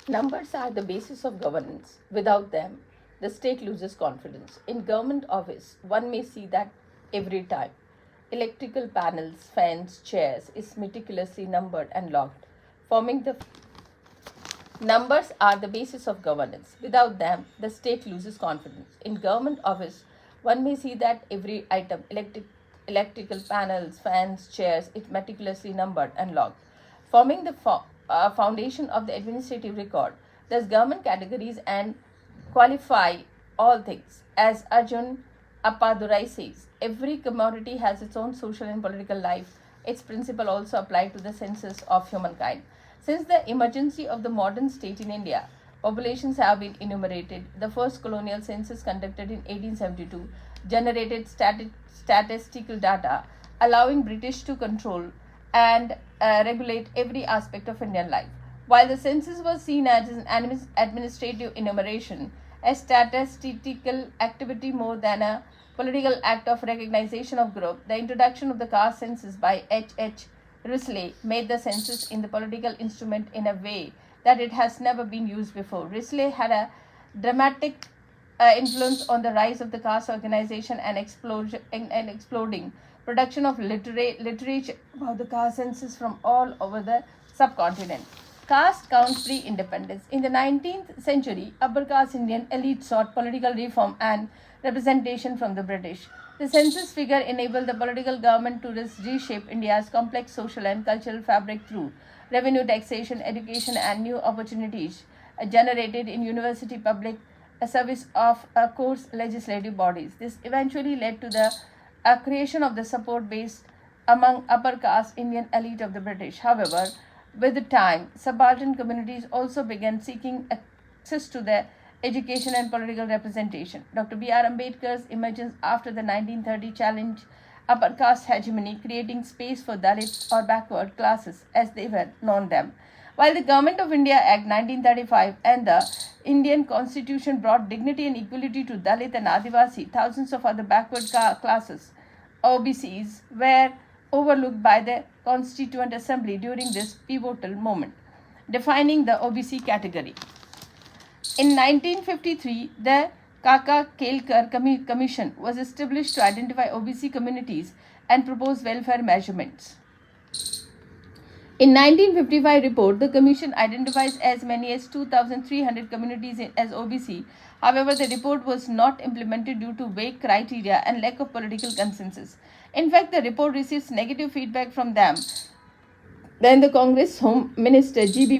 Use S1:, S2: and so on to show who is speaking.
S1: Numbers are the basis of governance. Without them, the state loses confidence. In government office, one may see that every time. Electrical panels, fans, chairs is meticulously numbered and locked, forming the numbers are the basis of governance. Without them, the state loses confidence. In government office, one may see that every item, electrical panels, fans, chairs, is meticulously numbered and logged, forming the foundation of the administrative record. Thus, government categories and qualify all things. As Arjun Appadurai says, every commodity has its own social and political life. Its principle also apply to the census of humankind. Since the emergency of the modern state in India, populations have been enumerated. The first colonial census conducted in 1872 generated statistical data, allowing British to control and regulate every aspect of Indian life. While the census was seen as an administrative enumeration, a statistical activity more than a political act of recognition of group, the introduction of the caste census by H. Risley made the census in the political instrument in a way that it has never been used before. Risley had a dramatic influence on the rise of the caste organization and exploding production of literature about the caste census from all over the subcontinent. Caste count pre-independence. In the 19th century, upper caste Indian elite sought political reform and representation from the British. The census figure enabled the political government to reshape India's complex social and cultural fabric through revenue taxation, education, and new opportunities generated in university public service of course legislative bodies. This eventually led to the creation of the support base among upper caste Indian elite of the British. However, with time, subaltern communities also began seeking access to the education and political representation. Dr. B.R. Ambedkar's emergence after the 1930 challenged upper caste hegemony, creating space for Dalits or backward classes as they were known them. While the Government of India Act 1935 and the Indian Constitution brought dignity and equality to Dalit and Adivasi, thousands of other backward classes, OBCs, were overlooked by the Constituent Assembly during this pivotal moment, defining the OBC category. In 1953, the Kaka Kelkar Commission was established to identify OBC communities and propose welfare measurements. In 1955 report, the commission identifies as many as 2,300 communities as OBC. However, the report was not implemented due to vague criteria and lack of political consensus. In fact, the report receives negative feedback from them. Then the Congress Home Minister G.B.